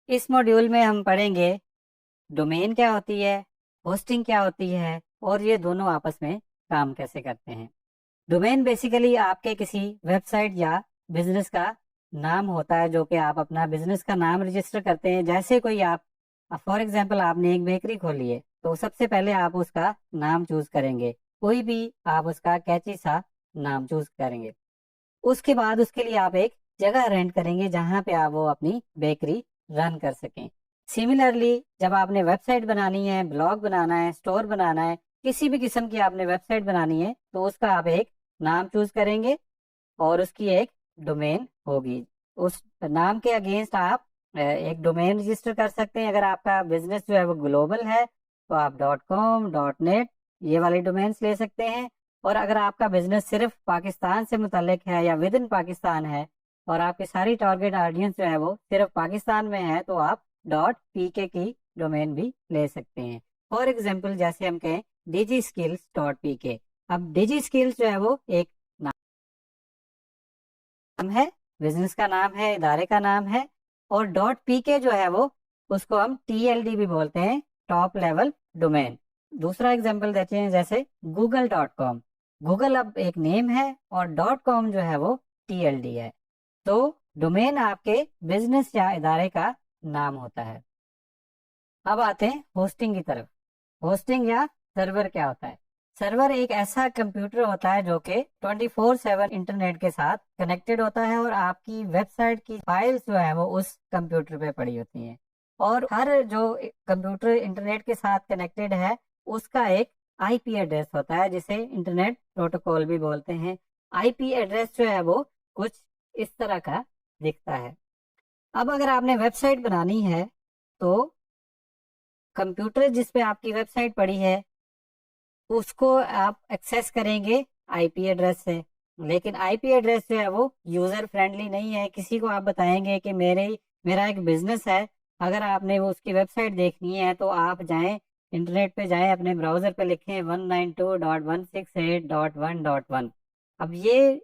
इस मॉड्यूल में हम पढ़ेंगे डोमेन क्या होती है, होस्टिंग क्या होती है और ये दोनों आपस में काम कैसे करते हैं। डोमेन बेसिकली आपके किसी वेबसाइट या बिजनेस का नाम होता है, जो कि आप अपना बिजनेस का नाम रजिस्टर करते हैं। जैसे कोई आप फॉर एग्जांपल आपने एक बेकरी खोली है, तो सबसे पहले आप उसका नाम चूज करेंगे। कोई भी आप उसका कैची सा नाम चूज करेंगे। उसके बाद उसके लिए आप एक जगह रेंट करेंगे जहां पे आप वो अपनी बेकरी रन कर सकें। सिमिलरली जब आपने वेबसाइट बनानी है, ब्लॉग बनाना है, स्टोर बनाना है, किसी भी किस्म की आपने वेबसाइट बनानी है, तो उसका आप एक नाम चूज करेंगे और उसकी एक डोमेन होगी। उस नाम के अगेंस्ट आप एक डोमेन रजिस्टर कर सकते हैं। अगर आपका बिजनेस जो है वो ग्लोबल है, तो आप .com .net ये वाले डोमेन्स ले सकते हैं। और अगर आपका बिजनेस सिर्फ पाकिस्तान से मुतल्लिक है या विद इन पाकिस्तान है और आपकी सारी टारगेट ऑडियंस जो है वो सिर्फ पाकिस्तान में है, तो आप .pk की डोमेन भी ले सकते हैं। फॉर एग्जाम्पल जैसे हम कहें digiskills.pk। अब डिजी स्किल्स जो है वो एक नाम है, बिजनेस का नाम है, इदारे का नाम है। और .pk जो है वो उसको हम TLD भी बोलते हैं, टॉप लेवल डोमेन। दूसरा एग्जांपल देते हैं जैसे google.com। गूगल अब एक नेम है और .com जो है वो TLD है। तो डोमेन आपके बिजनेस या इदारे का नाम होता है। अब आते हैं होस्टिंग की तरफ। होस्टिंग या सर्वर क्या होता है? सर्वर एक ऐसा कंप्यूटर होता है जो कि 24/7 इंटरनेट के साथ कनेक्टेड होता है और आपकी वेबसाइट की फाइल्स जो है वो उस कंप्यूटर पे पड़ी होती हैं। और हर जो कंप्यूटर इंटरनेट के साथ कनेक्टेड है उसका एक आईपी एड्रेस होता है, जिसे इंटरनेट प्रोटोकॉल भी बोलते हैं। आईपी एड्रेस जो है वो कुछ इस तरह का दिखता है। अब अगर आपने वेबसाइट बनानी है, तो कंप्यूटर जिस पे आपकी वेबसाइट पड़ी है उसको आप एक्सेस करेंगे आईपी एड्रेस से। लेकिन आईपी एड्रेस जो है वो यूजर फ्रेंडली नहीं है। किसी को आप बताएंगे कि मेरा एक बिजनेस है, अगर आपने वो उसकी वेबसाइट देखनी है तो आप जाएं, इंटरनेट पे जाएं, अपने ब्राउजर पे लिखें 192.168.1.1। अब ये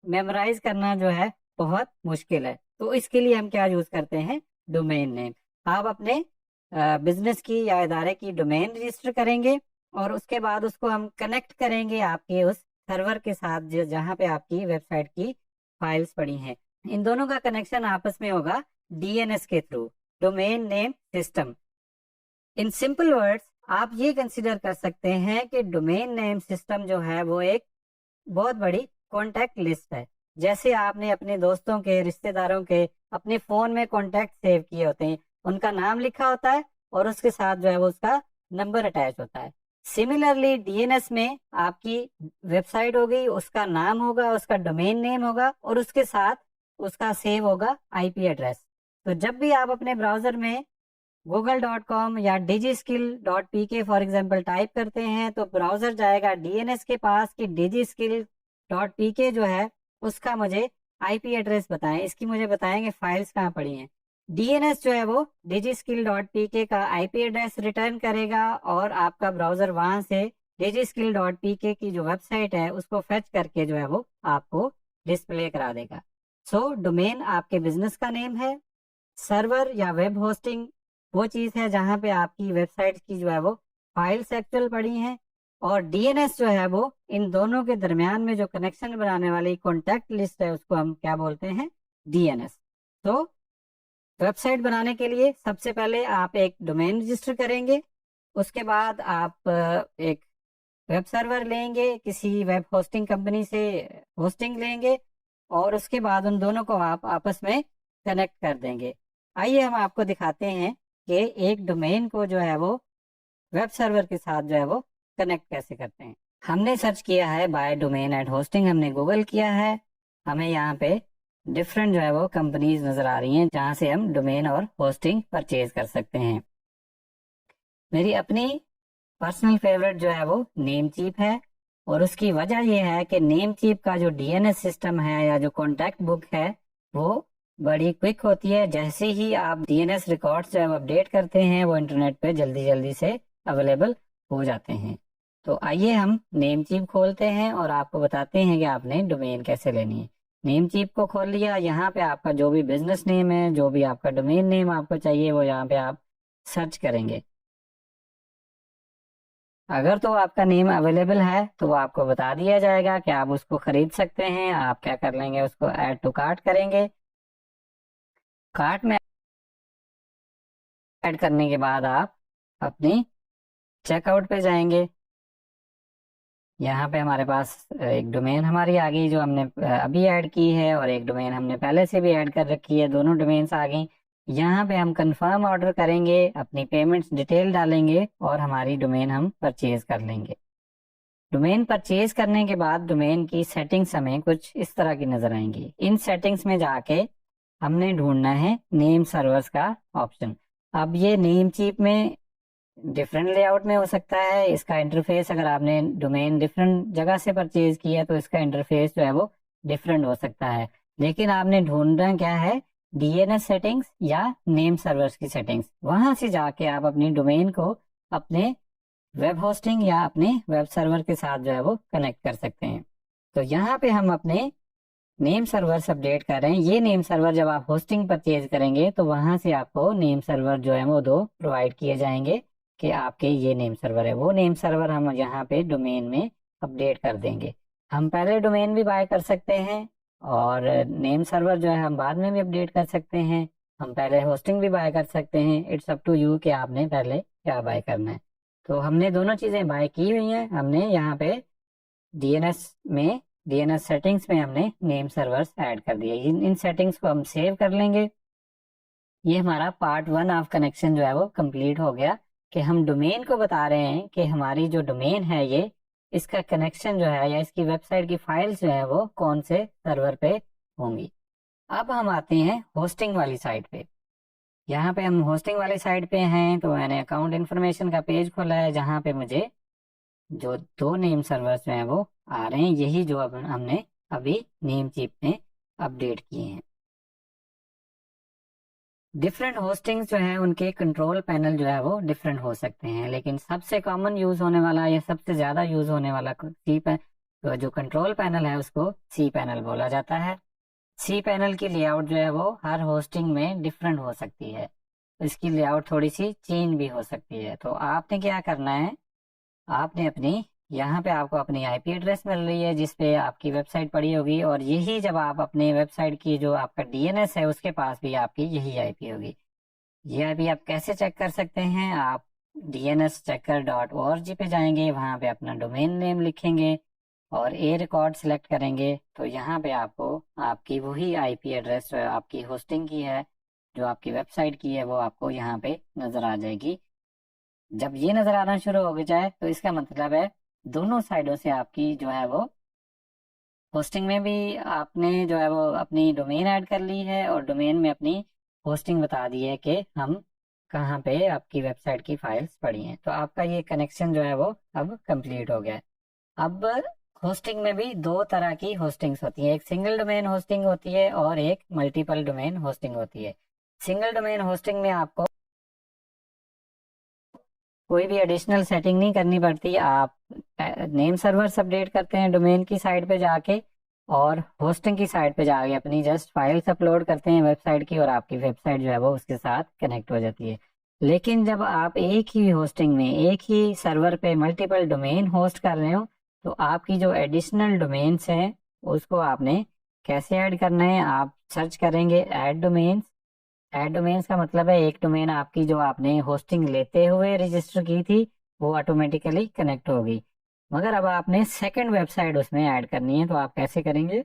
मेमोराइज करना जो है बहुत मुश्किल है, तो इसके लिए हम क्या यूज करते हैं? Domain name. आप अपने बिजनेस की या इदारे की डोमेन रजिस्टर करेंगे और उसके बाद उसको हम कनेक्ट करेंगे आपके उस सर्वर के साथ जहाँ पे आपकी वेबसाइट की फाइल्स पड़ी हैं। इन दोनों का कनेक्शन आपस में होगा डीएनएस के through, domain name system. In simple words आप ये कंसिडर कर सकते हैं कि डोमेन नेम सिस्टम जो है वो एक बहुत बड़ी कॉन्टैक्ट लिस्ट है। जैसे आपने अपने दोस्तों के, रिश्तेदारों के अपने फोन में कॉन्टैक्ट सेव किए होते हैं, उनका नाम लिखा होता है और उसके साथ जो है वो उसका नंबर अटैच होता है। सिमिलरली डीएनएस में आपकी वेबसाइट हो गई, उसका नाम होगा, उसका डोमेन नेम होगा और उसके साथ उसका सेव होगा आईपी एड्रेस। तो जब भी आप अपने ब्राउजर में google.com या digiskill.pk फॉर एग्जाम्पल टाइप करते हैं, तो ब्राउजर जाएगा डीएनएस के पास कि digiskill.pk जो है उसका मुझे आईपी एड्रेस बताएं, इसकी मुझे बताएं कि फाइल्स कहाँ पड़ी हैं। डीएनएस जो है वो digiskill.pk का आईपी एड्रेस रिटर्न करेगा और आपका ब्राउजर वहां से digiskill.pk की जो वेबसाइट है उसको फेच करके जो है वो आपको डिस्प्ले करा देगा। सो डोमेन आपके बिजनेस का नेम है। सर्वर या वेब होस्टिंग वो चीज है जहां पे आपकी वेबसाइट की जो है वो फाइल्स एक्चुअल पड़ी हैं। और डीएनएस जो है वो इन दोनों के दरमियान में जो कनेक्शन बनाने वाली कॉन्टैक्ट लिस्ट है उसको हम क्या बोलते हैं? डीएनएस। तो वेबसाइट बनाने के लिए सबसे पहले आप एक डोमेन रजिस्टर करेंगे। उसके बाद आप एक वेब सर्वर लेंगे, किसी वेब होस्टिंग कंपनी से होस्टिंग लेंगे और उसके बाद उन दोनों को आप आपस में कनेक्ट कर देंगे। आइए हम आपको दिखाते हैं कि एक डोमेन को जो है वो वेब सर्वर के साथ जो है वो कनेक्ट कैसे करते हैं। हमने सर्च किया है बाय डोमेन एंड होस्टिंग, हमने गूगल किया है। हमें यहाँ पे डिफरेंट जो है वो कंपनीज नजर आ रही हैं जहाँ से हम डोमेन और होस्टिंग परचेज कर सकते हैं। मेरी अपनी पर्सनल फेवरेट जो है वो नेमचीप है और उसकी वजह यह है कि नेमचीप का जो डीएनएस सिस्टम है या जो कॉन्टैक्ट बुक है वो बड़ी क्विक होती है। जैसे ही आप डीएनएस रिकॉर्ड्स जो है अपडेट करते हैं वो इंटरनेट पे जल्दी जल्दी से अवेलेबल हो जाते हैं। तो आइए हम नेमचीप खोलते हैं और आपको बताते हैं कि आपने डोमेन कैसे लेनी है। नेम चीप को खोल लिया, यहाँ पे आपका जो भी बिजनेस नेम है, जो भी आपका डोमेन नेम आपको चाहिए, वो यहाँ पे आप सर्च करेंगे। अगर तो आपका नेम अवेलेबल है तो वो आपको बता दिया जाएगा कि आप उसको खरीद सकते हैं। आप क्या कर लेंगे, उसको ऐड टू कार्ट करेंगे। कार्ट में ऐड करने के बाद आप अपनी चेकआउट पे जाएंगे। यहाँ पे हमारे पास एक डोमेन हमारी आ गई जो हमने अभी ऐड की है, और एक डोमेन हमने पहले से भी ऐड कर रखी है, दोनों डोमेन्स आ गई। यहाँ पे हम कंफर्म ऑर्डर करेंगे, अपनी पेमेंट्स डिटेल डालेंगे और हमारी डोमेन हम परचेज कर लेंगे। डोमेन परचेज करने के बाद डोमेन की सेटिंग्स हमें कुछ इस तरह की नजर आएंगी। इन सेटिंग्स में जाके हमने ढूंढना है नेम सर्वर्स का ऑप्शन। अब ये नेम चीप में डिफरेंट लेआउट में हो सकता है। इसका इंटरफेस, अगर आपने डोमेन डिफरेंट जगह से परचेज किया है तो इसका इंटरफेस जो है वो डिफरेंट हो सकता है। लेकिन आपने ढूंढना क्या है, डीएनएस सेटिंग्स या नेम सर्वर्स की सेटिंग्स। वहां से जाके आप अपनी डोमेन को अपने वेब होस्टिंग या अपने वेब सर्वर के साथ जो है वो कनेक्ट कर सकते हैं। तो यहाँ पे हम अपने नेम सर्वर्स अपडेट कर रहे हैं। ये नेम सर्वर जब आप होस्टिंग परचेज करेंगे तो वहां से आपको नेम सर्वर जो है वो 2 प्रोवाइड किए जाएंगे कि आपके ये नेम सर्वर है। वो नेम सर्वर हम यहाँ पे डोमेन में अपडेट कर देंगे। हम पहले डोमेन भी बाय कर सकते हैं और नेम सर्वर जो है हम बाद में भी अपडेट कर सकते हैं। हम पहले होस्टिंग भी बाय कर सकते हैं। इट्स अप टू यू कि आपने पहले क्या बाय करना है। तो हमने दोनों चीजें बाय की हुई हैं। हमने यहाँ पे डीएनएस सेटिंग्स में हमने नेम सर्वर्स ऐड कर दिए। इन सेटिंग्स को हम सेव कर लेंगे। ये हमारा पार्ट 1 ऑफ कनेक्शन जो है वो कंप्लीट हो गया कि हम डोमेन को बता रहे हैं कि हमारी जो डोमेन है ये, इसका कनेक्शन जो है या इसकी वेबसाइट की फाइल्स जो है वो कौन से सर्वर पे होंगी। अब हम आते हैं होस्टिंग वाली साइट पे। यहाँ पे हम होस्टिंग वाली साइट पे हैं तो मैंने अकाउंट इन्फॉर्मेशन का पेज खोला है, जहाँ पे मुझे जो 2 नेम सर्वर्स जो हैं वो आ रहे हैं, यही जो अब हमने अभी नेम चीप में अपडेट किए हैं। डिफरेंट होस्टिंग्स जो है उनके कंट्रोल पैनल जो है वो डिफरेंट हो सकते हैं, लेकिन सबसे कॉमन यूज होने वाला या सबसे ज्यादा यूज होने वाला तो जो कंट्रोल पैनल है उसको सी पैनल बोला जाता है। सी पैनल की लेआउट जो है वो हर होस्टिंग में डिफरेंट हो सकती है। इसकी लेआउट थोड़ी सी चेंज भी हो सकती है। तो आपने क्या करना है, आपने अपनी यहाँ पे आपको अपनी आईपी एड्रेस मिल रही है जिस पे आपकी वेबसाइट पड़ी होगी, और यही जब आप अपने वेबसाइट की जो आपका डीएनएस है उसके पास भी आपकी यही आईपी होगी। ये आईपी आप कैसे चेक कर सकते हैं, आप dnschecker.org पे जाएंगे, वहां पे अपना डोमेन नेम लिखेंगे और ए रिकॉर्ड सिलेक्ट करेंगे। तो यहाँ पे आपको आपकी वही आईपी एड्रेस जो आपकी होस्टिंग की है, जो आपकी वेबसाइट की है, वो आपको यहाँ पे नजर आ जाएगी। जब ये नजर आना शुरू हो जाए तो इसका मतलब है दोनों साइडों से आपकी जो है वो होस्टिंग में भी आपने जो है वो अपनी डोमेन ऐड कर ली है और डोमेन में अपनी होस्टिंग बता दी है कि हम कहाँ पे आपकी वेबसाइट की फाइल्स पड़ी हैं। तो आपका ये कनेक्शन जो है वो अब कंप्लीट हो गया है। अब होस्टिंग में भी 2 तरह की होस्टिंग्स होती है, एक सिंगल डोमेन होस्टिंग होती है और एक मल्टीपल डोमेन होस्टिंग होती है। सिंगल डोमेन होस्टिंग में आपको कोई भी एडिशनल सेटिंग नहीं करनी पड़ती। आप नेम सर्वर्स अपडेट करते हैं डोमेन की साइड पे जाके, और होस्टिंग की साइड पे जाके अपनी जस्ट फाइल्स अपलोड करते हैं वेबसाइट की, और आपकी वेबसाइट जो है वो उसके साथ कनेक्ट हो जाती है। लेकिन जब आप एक ही होस्टिंग में, एक ही सर्वर पे मल्टीपल डोमेन होस्ट कर रहे हो, तो आपकी जो एडिशनल डोमेन्स हैं उसको आपने कैसे ऐड करना है, आप सर्च करेंगे ऐड डोमेन्स। ऐड डोमेन्स का मतलब है एक डोमेन आपकी जो आपने होस्टिंग लेते हुए रजिस्टर की थी वो ऑटोमेटिकली कनेक्ट होगी। मगर अब आपने सेकंड वेबसाइट उसमें ऐड करनी है, तो आप कैसे करेंगे,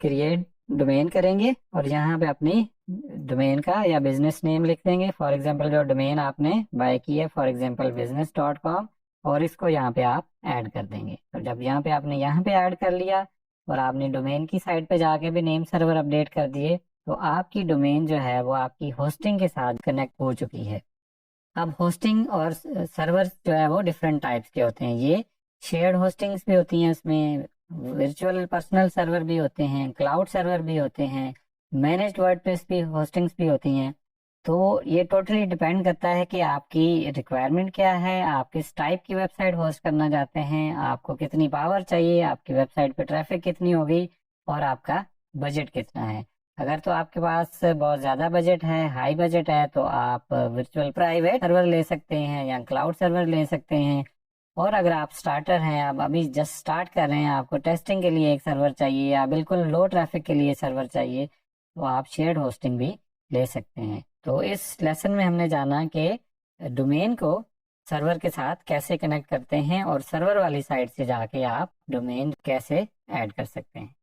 क्रिएट डोमेन करेंगे और यहाँ पे अपनी डोमेन का या बिजनेस नेम लिख देंगे। फॉर एग्जांपल जो डोमेन आपने बाय की है, फॉर एग्जांपल business.com, और इसको यहाँ पे आप ऐड कर देंगे। तो जब यहाँ पे आपने यहाँ पे ऐड कर लिया और आपने डोमेन की साइड पे जाके भी नेम सर्वर अपडेट कर दिए, तो आपकी डोमेन जो है वो आपकी होस्टिंग के साथ कनेक्ट हो चुकी है। अब होस्टिंग और सर्वर जो है वो डिफरेंट टाइप्स के होते हैं। ये शेयर्ड होस्टिंग्स भी होती हैं, उसमें वर्चुअल पर्सनल सर्वर भी होते हैं, क्लाउड सर्वर भी होते हैं, मैनेज्ड वर्डप्रेस भी होस्टिंग्स भी होती हैं। तो ये टोटली डिपेंड करता है कि आपकी रिक्वायरमेंट क्या है, आप किस टाइप की वेबसाइट होस्ट करना चाहते हैं, आपको कितनी पावर चाहिए, आपकी वेबसाइट पे ट्रैफिक कितनी होगी और आपका बजट कितना है। अगर तो आपके पास बहुत ज़्यादा बजट है, हाई बजट है, तो आप वर्चुअल प्राइवेट सर्वर ले सकते हैं या क्लाउड सर्वर ले सकते हैं। और अगर आप स्टार्टर हैं, आप अभी जस्ट स्टार्ट कर रहे हैं, आपको टेस्टिंग के लिए एक सर्वर चाहिए या बिल्कुल लो ट्रैफिक के लिए सर्वर चाहिए, तो आप शेयर्ड होस्टिंग भी ले सकते हैं। तो इस लेसन में हमने जाना कि डोमेन को सर्वर के साथ कैसे कनेक्ट करते हैं और सर्वर वाली साइट से जाके आप डोमेन कैसे ऐड कर सकते हैं।